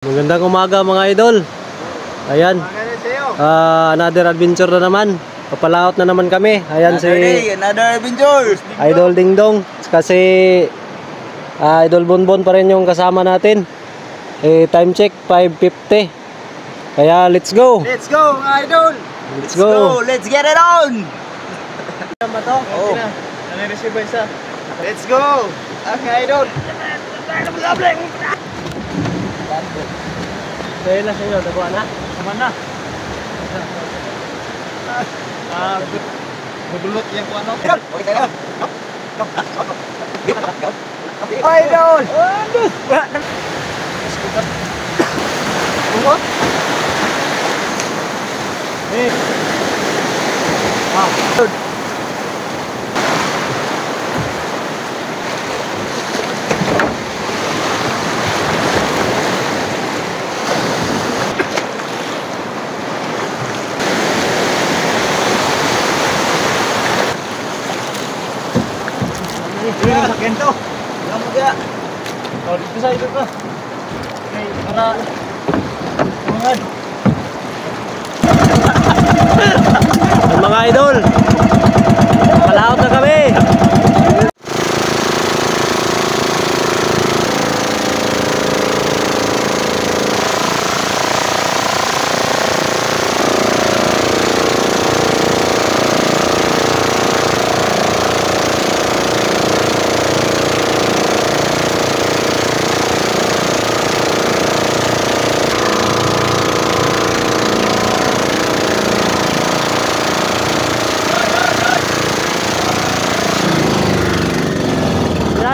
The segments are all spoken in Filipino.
Magandang umaga mga idol. Ayan. Another adventure na naman. Papalaot na naman kami. Ayan another adventure. Idol Dingdong. Kasi Idol Bonbon pa rin yung kasama natin. Time check 5:50. Kaya let's go. Let's go mga idol. Let's go. Let's get it on. Oh. Nani-receive ba isa? Let's go. Mga idol. Kaya na sa inyo. Nakuha na? Sama na. Budulot yung kung ano. Idol. Sakyan to. Yang muda. Oh, dito sa ito ka. Okay, para mga idol. Palaot na kami.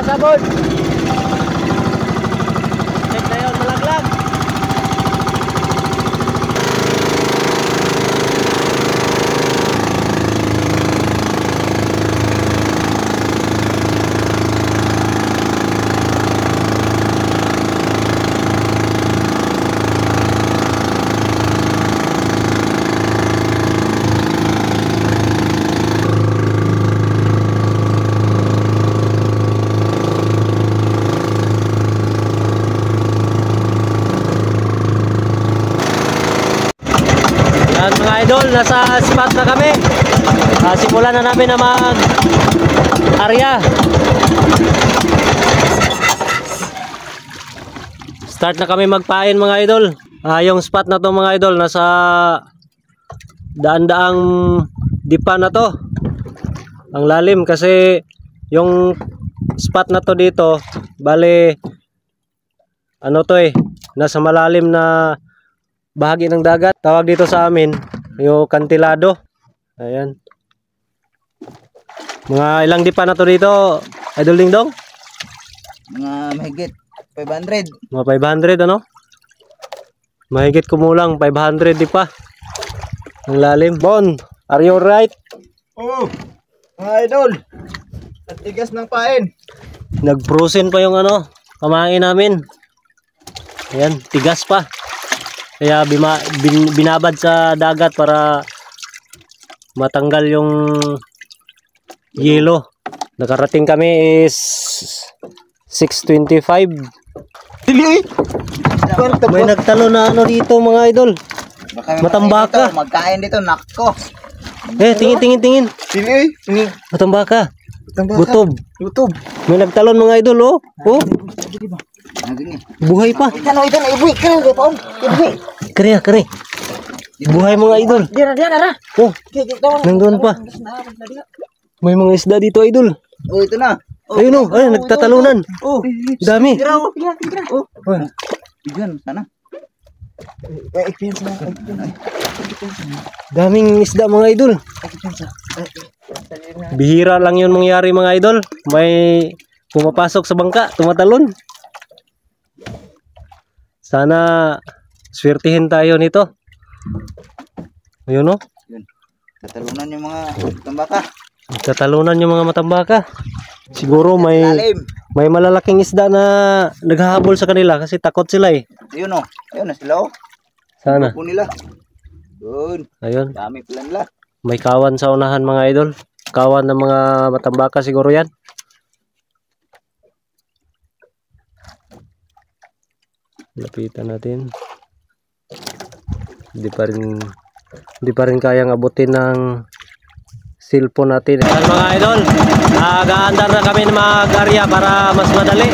Sabon. Check na yun, malaglag. Mga idol, nasa spot na kami. Simulan na namin na mag-area. Start na kami magpain mga idol. Yung spot na to mga idol, nasa daan-daang dipa na to. Ang lalim kasi yung spot na to dito, bale ano to nasa malalim na bahagi ng dagat. Tawag dito sa amin yung kantilado. Ayan. Mga ilang dipa na to dito, Idol Dingdong? Mga mahigit 500. Mga 500 ano? Mahigit kumulang 500 dipa. Ang lalim. Bon, are you right? Oh, mga idol. At tigas ng pain. Nagprosin pa yung ano, kamain namin. Ayan, tigas pa. Kaya binabad sa dagat para matanggal yung yelo. Nakarating kami is 6:25. May nagtalo na ano dito mga idol. Matambaka. Magkain dito, nakko. Tingin. Sili. Matambaka. Gutob. May nagtalon mga idol oh. Buhay pa. Kere. Buhay mga idol. Oh, nandun pa. May mga isda dito idol. Oh, ito na. Ayun nagtatalunan. Oh, dami. Oh. Diyan sana. Daming isda mga idol. Bihira lang yun mangyari mga idol. May pumapasok sa bangka, tumatalon. Sana swertihin tayo nito. Ayun oh. Tatalunan yung mga tambaka. Tatalunan yung mga matambaka. Siguro may malalaking isda na naghahabol sa kanila kasi takot sila Ayun oh. Ayun na sila oh. Sana. Grupo nila. Doon. Ayun. Dami pala nila. May kawan sa unahan mga idol. Kawan ng mga matambaka siguro yan. Lapitan natin. Hindi pa rin kayang abutin ng cellphone natin. Ayan mga idol, nag-aandar na kami ng mag-area para mas madali.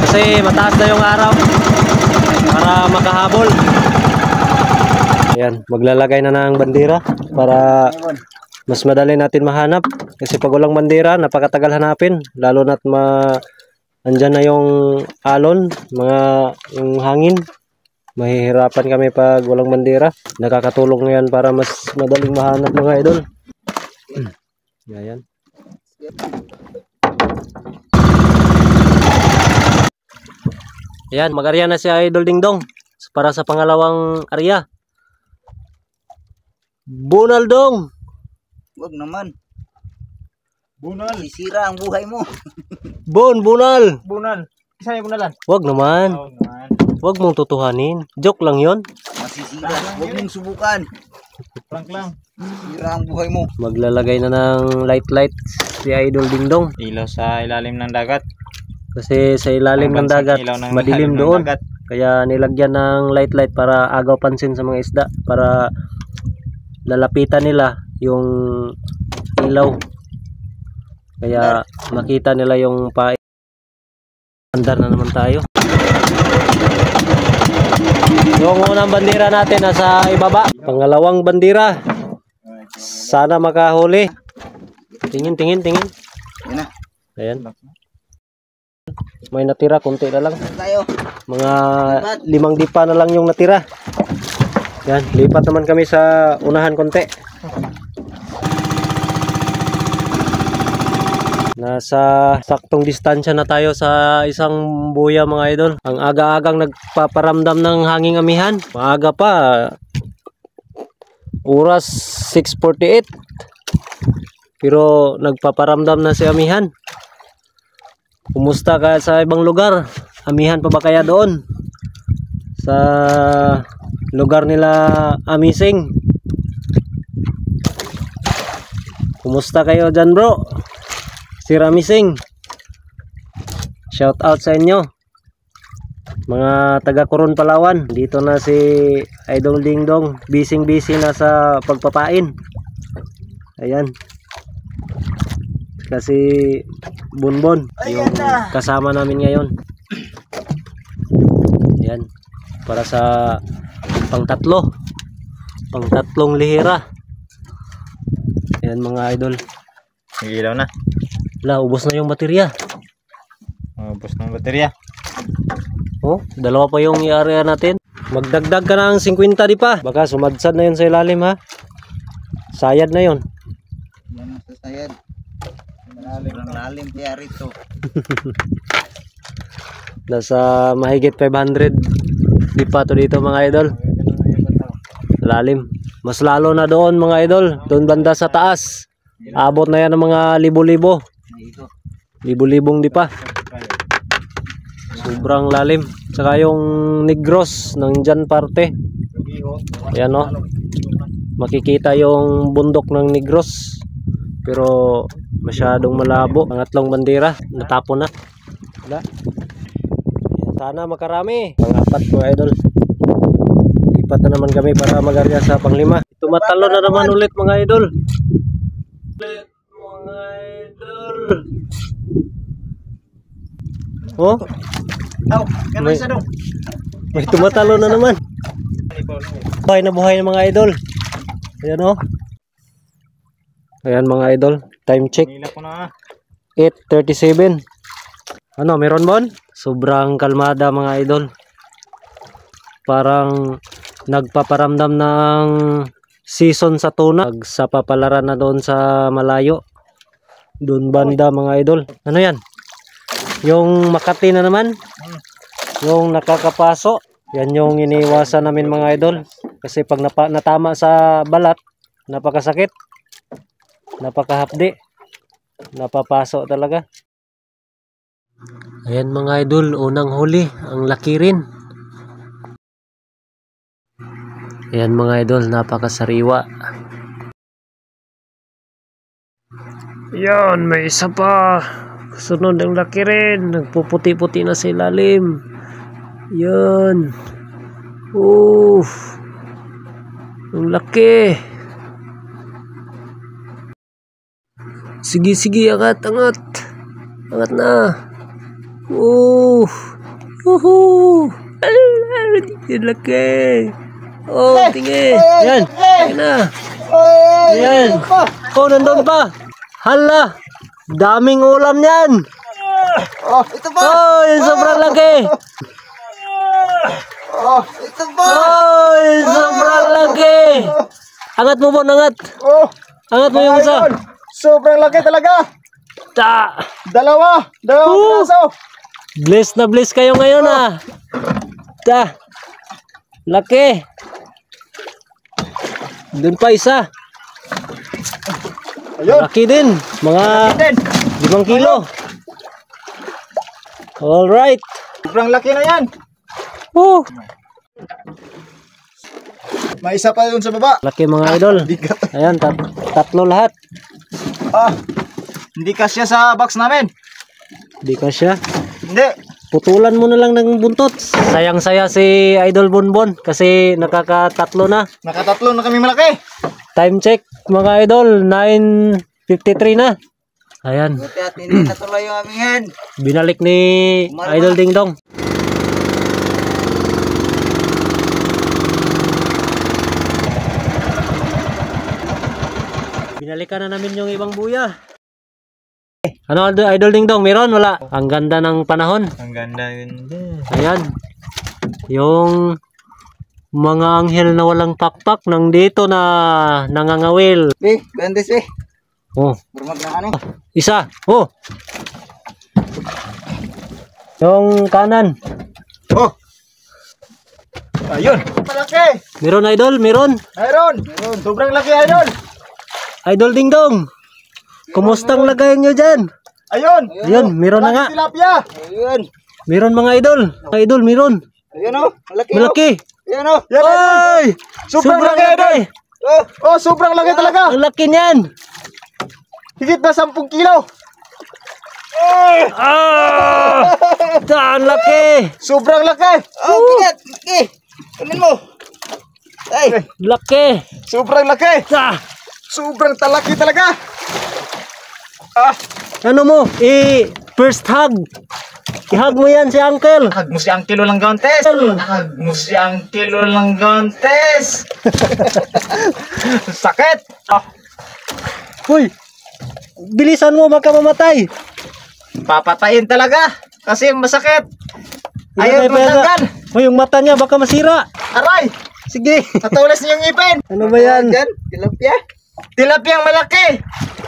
Kasi mataas na yung araw para makahabol. Ayan, maglalagay na ng bandera para mas madali natin mahanap. Kasi pag walang bandera, napakatagal hanapin. Lalo na't andyan na yung alon, yung hangin. Mahihirapan kami pag walang bandera. Nakakatulong yan para mas madaling mahanap mga idol. Ayan. Ayan, mag-arya na si Idol Dingdong para sa pangalawang arya. Bunal dong! Wag naman. Bunal. Sisira ang buhay mo. Bunal! Bunal. Isa yung bunalan. Wag naman. Wag mong tutuhanin. Joke lang yon. Masisira. Wag mong subukan. Prank lang. Sira ang buhay mo. Maglalagay na ng light si Idol Dingdong. Ilaw sa ilalim ng dagat. Kasi sa ilalim ng dagat, madilim doon. Kaya nilagyan ng light para agaw pansin sa mga isda. Para lalapitan nila yung ilaw. Kaya makita nila yung andar na naman tayo. Yung unang bandera natin nasa ibaba. Pangalawang bandera. Sana makahuli. Tingin. Yan na. Ayan. May natira, konti na lang. Tayo. Mga 5 dipa na lang yung natira. Yan, lipat naman kami sa unahan konti. Nasa saktong distansya na tayo sa isang buya mga idol. Ang aga-agang nagpaparamdam ng hanging amihan. Maaga pa. Oras 6:48. Pero nagpaparamdam na si amihan. Kumusta ka sa ibang lugar? Amihan pa ba kaya doon? Sa lugar nila Amising. Kumusta kayo dyan bro? Si Ramising. Shout out sa inyo. Mga taga Coron Palawan. Dito na si Idol Dingdong. Busy na sa pagpapain. Ayan. Kasi Bunbon yung kasama namin ngayon. Ayan. Para sa pangtatlong lihira. Ayan mga idol. Ilaw na. Wala, ubos na yung baterya. Ubos na yung baterya. Oh, dalawa pa yung i-area natin. Magdagdag ka ng 50 di pa. Baka sumadsad na yun sa ilalim ha. Sayad na yun. Yan sa sayad. Lalim kaya rito. Nasa mahigit 500 di pa to dito mga idol. Lalim. Mas lalo na doon mga idol. Doon banda sa taas. Abot na yan ng mga libo-libo. Libo-libong di pa. Sobrang lalim. Saka yung Negros ng dyan parte. Ayan o. Makikita yung bundok ng Negros. Pero masyadong malabo. Pangatlong bandera. Natapon na. Wala. Sana makarami. Pang-apat mga idol. Lipat na naman kami para mag-arya sa pang-5. Tumatalo na naman ulit mga idol. Mga idol. Oh? May tumatalo na naman. Buhay na buhay ng mga idol. Ayan o. Ayan mga idol. Time check. 8:37. Ano, meron bon? Sobrang kalmada mga idol. Parang nagpaparamdam ng season sa tuna. Sa papalaran na doon sa malayo. Doon banda mga idol. Ano yan? Yung Makati na naman. Yung nakakapaso. Yan yung iniiwasan namin mga idol. Kasi pag natama sa balat, napakasakit. Napakahapdi. Napapaso talaga. Ayan mga idol, unang huli. Ang laki rin. Ayan mga idol, napakasariwa. Ayan, may isa pa. Sunod ang laki rin. Nagpuputi-puti na sa ilalim. Yan. Ang laki. Sige, sige, angat. Angat na. Woohoo. Ang laki. Tingin. Yan. Yan na. Yan. Nandun pa. Hala. Daming ulam yan. Ito pa. Yung sobrang laki. Ito pa. Sobrang laki. Angat mo, Bon, angat. Angat mo yung isa. Sobrang laki talaga. Dalawa piraso. Bless na bless kayo ngayon, Laki. Doon pa isa. Ayun. Laki din. Mga 5 kilo. Alright. Sobrang laki na yan. May isa pa dun sa baba. Laki mga idol. Ayan, tatlo lahat. Hindi kasya sa box namin. Di ka siya. Hindi. Putulan mo na lang ng buntot. Sayang-saya si Idol Bonbon kasi nakakatatlo na. Nakatatlo na kami malaki. Time check mga idol, 9:53 na. Ayan. Buti at hindi natuloy yung aming head. Binalik ni Idol Ding Dong. Binalikan na namin yung ibang buya. Ano Idol Ding Dong? Meron? Wala? Ang ganda ng panahon. Ang ganda yun. Ayan. Yung mga anghel na walang pakpak nang dito na nangangawil. Gandis Burmag na ano? Isa. Yung kanan. Ayun. Malaki. Meron idol, meron. Meron. Sobrang laki idol. Idol Ding Dong. Kumustang lagayan nyo dyan? Ayun, meron na nga. Tilapia. Ayun. Meron mga idol. Mga idol, meron. Ayun malaki. Malaki. Ayun Ay! Sobrang laki idol. Sobrang laki talaga. Ang laki niyan. Higit na 10 kilo. Ang laki. Sobrang laki. Bigat. Laki. Kunin mo. Ay. Laki. Sobrang laki. Sobrang talaki talaga. Ano mo? First hug. I-hug mo yan si Uncle. Hug mo si Uncle lang Gontes. Hug mo si Uncle lang Gontes. Sakit. Uy. Bilisan mo, baka mamatay. Papatayin talaga. Kasi masakit. Ayaw matanggal. Uy, yung mata niya baka masira. Aray. Sige. Natulas niya yung ipin. Ano ba yan? Tilapia. Tilapiyang malaki.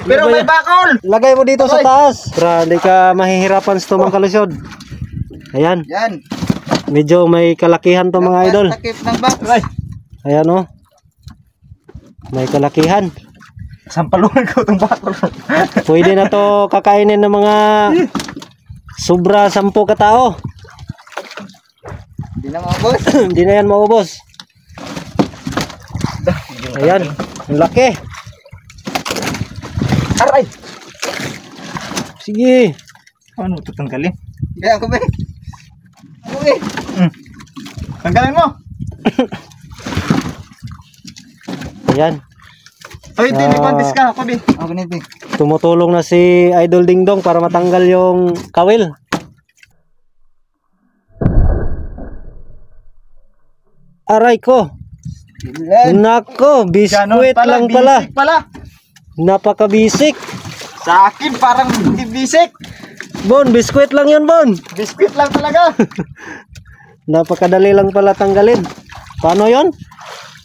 Pero may bakol. Lagay mo dito sa taas. Para hindi ka mahihirapan sa tumang kalusod. Ayan. Yan. Medyo may kalakihan to mga idol. Takip ng box. Ayan o. May kalakihan. Sampalungan ko itong bakol. Pwede na to kakainin ng mga sobra 10 katao. Hindi na maubos. Hindi na yan maubos. Ayan. Ang laki. Aray. Sige. Ano ito tanggalin? Kaya ako ba? Tanggalin mo. Ayan. Ay, hindi may pantis ka. Ako ba? Ako nito. Tumutulong na si Idol Ding Dong para matanggal yung kawil. Aray ko. Nako, biskwit lang pala. Napaka-bisik. Sa akin parang hindi bisik. Bon, biskwit lang yun, Bon. Biskwit lang talaga. Napakadali lang pala tanggalin. Paano yon?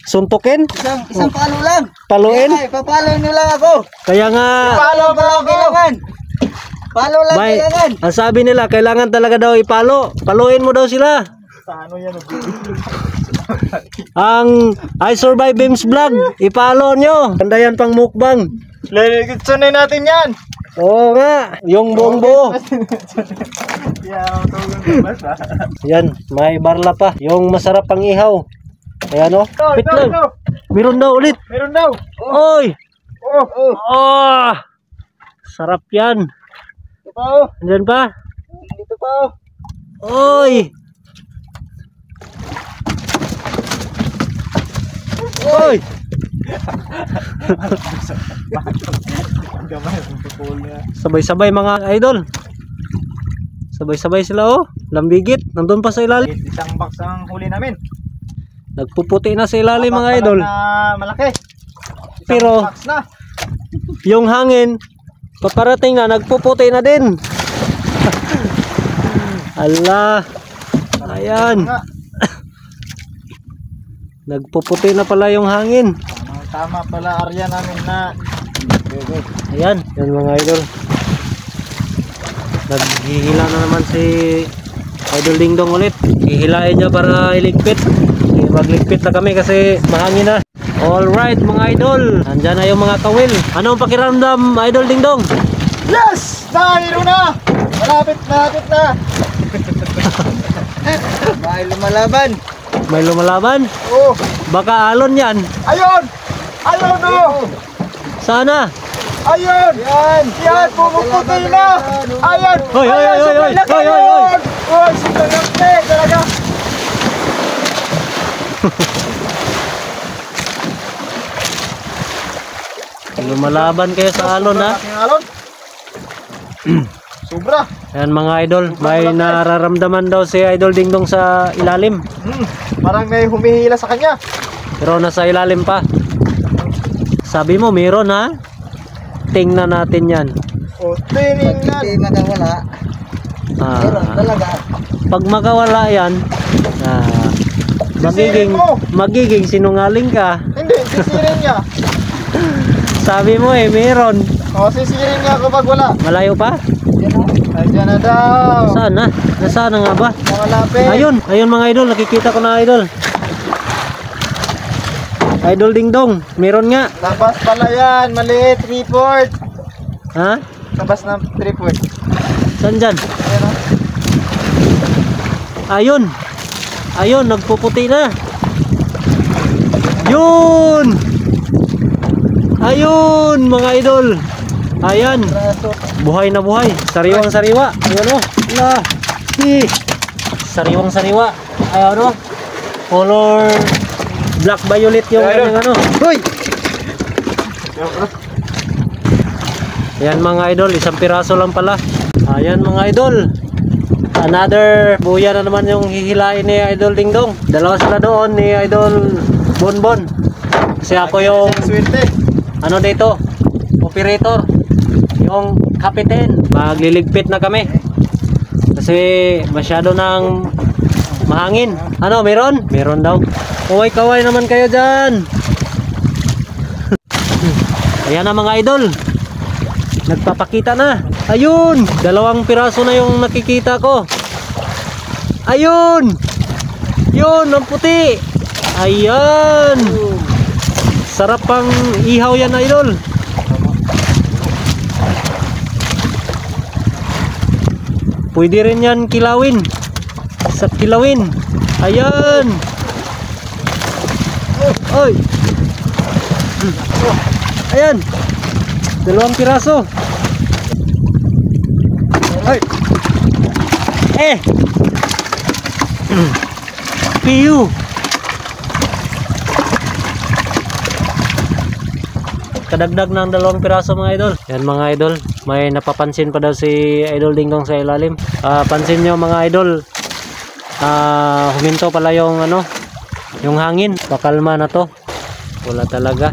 Suntukin? Isang palo lang. Paluin? Ay, papalo nyo lang ako. Kaya nga... Palo ba lang kailangan? Palo lang kailangan. Ang sabi nila, kailangan talaga daw ipalo. Paluin mo daw sila. Paano yan? Ang I Survive Beams Vlog, ipalo nyo. Ganda yan pang mukbang. Sunay natin yan. Oo nga, yung buong buo. Yan, may barla pa. Yung masarap pang ihaw. Ayan o. Wait lang. Meron daw ulit. Meron daw. Oy! Oh! Sarap yan. Ito pa. Andyan pa? Dito pa. Oy! Oy! Gamay, ang pupul niya. Sabay-sabay mga idol. Sabay-sabay sila oh. Lambigit. Nandun pa sa ilalim. Isang box ang huli namin. Nagpuputi na sa ilalim mga idol. Na malaki. Isang Pero box na. yung hangin paparating na nagpuputi na din. Allah. Ayan. Nga. Nagpuputi na pala yung hangin. Tama pala area namin na. Ayan. Yan mga idol. Naghihila na naman si Idol Dingdong ulit. Hihilain niya para iligpit. Magligpit na kami kasi mahangin na. Alright mga idol. Nandyan na yung mga kawil. Anong pakiramdam Idol Dingdong? Yes! Nahiro na! Malapit na! May lumalaban. May lumalaban? Oh! Baka alon yan. Ayun! Ayun oh! Sana? Ayun! Yan! Yan! Pumuputi na! Ayun! Hoy, hoy, hoy, hoy, hoy, hoy, hoy, hoy. Hoy! Super laki talaga! Lumalaban kayo sa alon ha. Malaking alon. Sobra. Ayan mga idol. May nararamdaman daw si Idol Dingdong sa ilalim. Parang may humihila sa kanya. Pero nasa ilalim pa. Sabi mo meron ha. Tingnan natin yan. O, tinignan. Hindi magawala. Meron talaga. Pag makawala yan, magiging sinungaling ka. Hindi, sisirin niya. Sabi mo meron. O, sisirin niya kapag wala. Malayo pa? Ayan na daw. Saan na? Nasaan na nga ba? Malapit. Ayun, ayun mga idol, nakikita ko na idol. Idol Dingdong, meron nga. Labas pala yan, maliit, report. Ha? Labas ng report. Saan dyan? Ayan o. Ayun. Ayun, nagpuputi na. Yun! Ayun, mga idol. Ayan. Buhay na buhay. Sariwang sariwa. Ayan o. Sariwang sariwa. Ayan o. Color black violet yung kanyang ano. Hoy! Ayan mga idol, isang piraso lang pala. Ayan mga idol. Another buya na naman yung hihilain ni Idol Dingdong. Dalawa sila doon ni Idol Bonbon. Kasi ako yung ano dito, operator. Yung kapitan. Magliligpit na kami. Kasi masyado nang mahangin. Ano, meron? Meron daw. Kaway-kaway naman kayo dyan. Ayan na mga idol. Nagpapakita na. Ayun, dalawang piraso na yung nakikita ko. Ayun. Yun, ang puti. Ayan. Sarap pang ihaw yan idol. Pwede rin yan kilawin. Sa kilawin. Ayan. Oy. Ayan. Dalawang piraso. Ay. Piyu. Kadagdag ng dalawang piraso mga idol. Yan mga idol. May napapansin pa daw si Idol Dingdong sa ilalim. Pansin nyo mga idol. Huminto pala yung ano. Yung hangin. Pakalma na to. Wala talaga.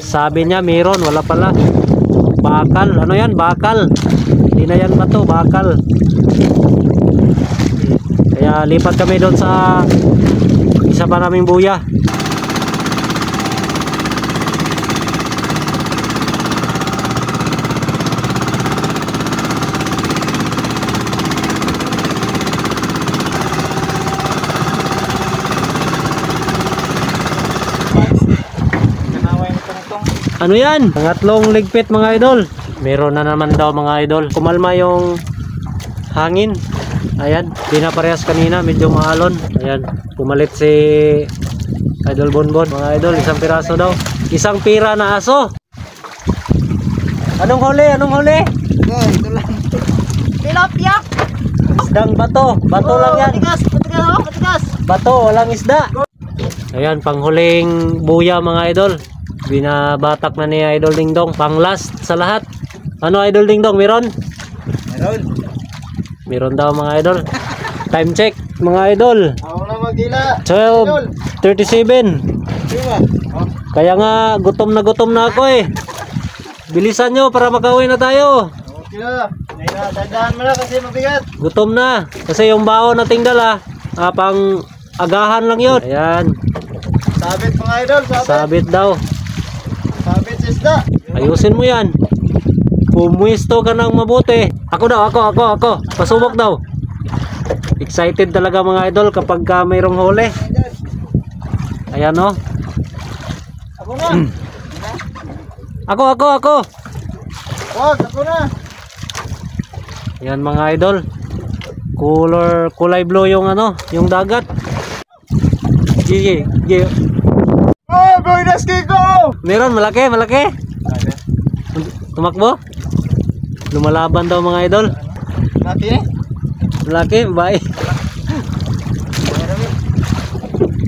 Sabi niya meron. Wala pala. Bakal. Ano yan? Bakal. Hindi na yan bato. Bakal. Kaya lipat kami doon sa isa pa naming buya. Ano yan? Pangatlong ligpit mga idol. Meron na naman daw mga idol. Kumalma yung hangin. Ayan, pinaparehas kanina, medyo maalon. Ayan, pumalit si Idol Bonbon. Mga idol, isang piraso daw. Isang pira na aso. Anong huli? Anong huli? Ito lang. Tilapia. Isdang bato. Bato lang yan. Matigas. Bato, walang isda. Ayan, panghuling buya mga idol. Binabatak na ni Idol Dingdong. Pang last sa lahat. Ano Idol Dingdong? Meron? Meron. Meron daw mga idol. Time check mga idol. Ako na magila. 12:37. Diba? Oh. Kaya nga gutom na ako eh. Bilisan nyo para makauwi na tayo. Okay na. Dadaan mo na kasi mabigat. Gutom na. Kasi yung baon nating dala, pang agahan lang yun. Ayan. Sabit mga idol. Sabit. Sabit daw. Sabit isda. Ayusin mo yan. Pumwisto ka ng mabuti. Ako daw, ako. Pasubok daw. Excited talaga mga idol kapag mayroong huli. Ayan o. Ako na. Ako. Wag, ako na. Ayan mga idol. Kulay blue yung yung dagat. Gigi. Oh, going na ski ko. Meron, malaki. Tumakbo. Lumalaban daw mga idol. Laki eh. Malaki, bye.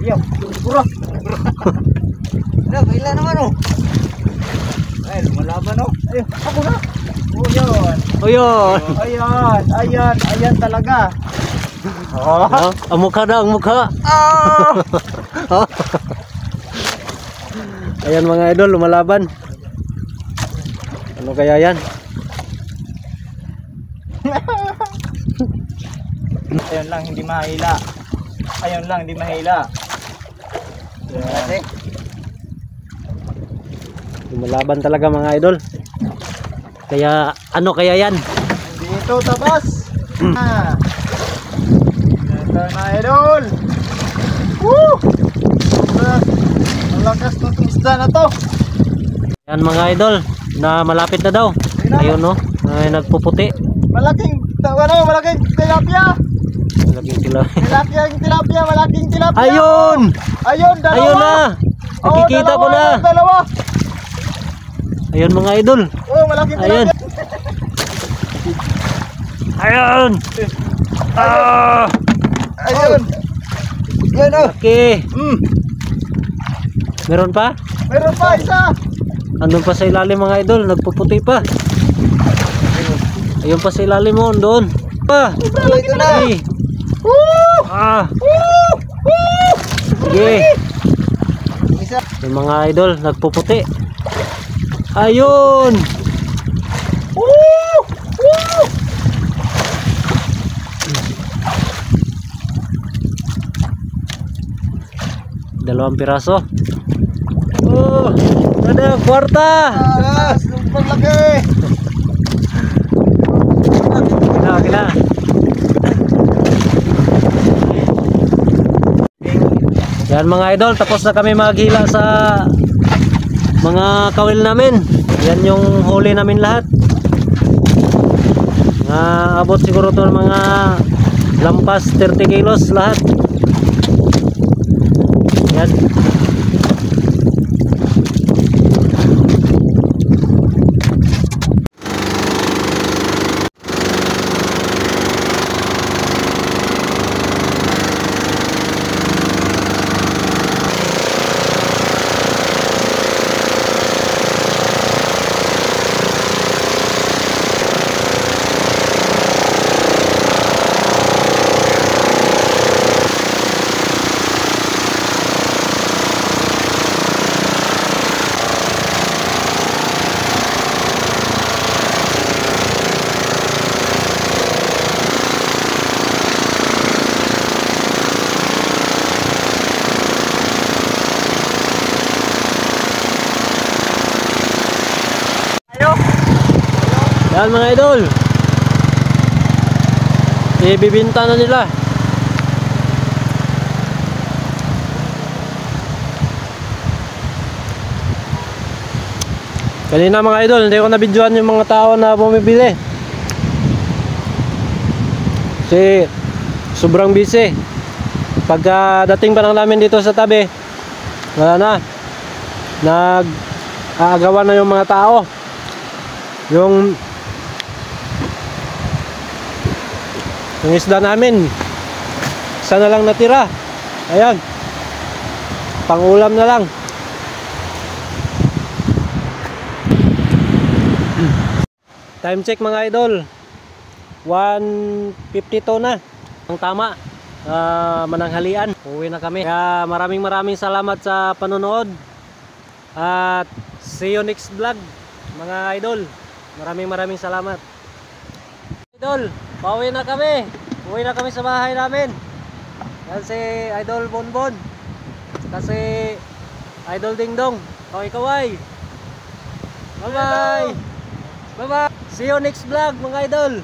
Yo, puro. Baila naman oh. Ay, lumalaban oh. Ay, ako na. Oh, yun. Ayan talaga. Oh. Ang mukha daw, ang mukha. Oh. Ayan mga idol, lumalaban. Ano kaya yan? Ayun lang, hindi mahila. Kasi Lumalaban talaga mga idol. Kaya ano kaya yan? dito tabas. Ito na idol. Woo! Ang lakas ng isda na to. Yan mga idol, na malapit na daw. Ayun no, ay nagpuputi. Malaking tilapia. Malaking tilapia. Malaking tilapia. Ayun! Ayun, dalawa. Ayun na! Nakikita ko na. Dalawa. Ayun mga idol. Oh, malaking Ayun. tilapia. Ayun! Ah! Ayun. Yan oh. Okay. Meron pa? Meron pa isa. Andun pa sa ilalim mga idol, nagpuputi pa. Ayun pa sa ilalim mo, doon. Pa! Ito na. Sige. Woo! Ah! Woo! Woo! Sige. Isa. Yung mga idol, nagpuputi. Ayun! Woo! Woo! Dalawang piraso. Oh! Ada kwarta! Paglaki. Okay na. Yan mga idol, tapos na kami maghila sa mga kawil namin. Yan yung huli namin lahat. Abot siguro to mga lampas 30 kilos lahat. Yan. Yan mga idol, ibibinta na nila. Kanina mga idol, hindi ko nabidyoan yung mga tao na bumibili kasi sobrang busy. Pagka dating pa lang namin dito sa tabi, wala na, nag-aagawan na yung mga tao. Yung isda namin, isa na lang natira. Ayan. Pangulam na lang. Time check mga idol. 1:52 na. Ang tama. Mananghalian. Uwi na kami. Kaya maraming salamat sa panonood. At see you next vlog mga idol. Maraming salamat. Idol, pauwi na kami. Uwi na kami sa bahay namin. Yan si Idol Bonbon. Kasi Idol Dingdong. Kaway. Bye bye. See you next vlog mga idol.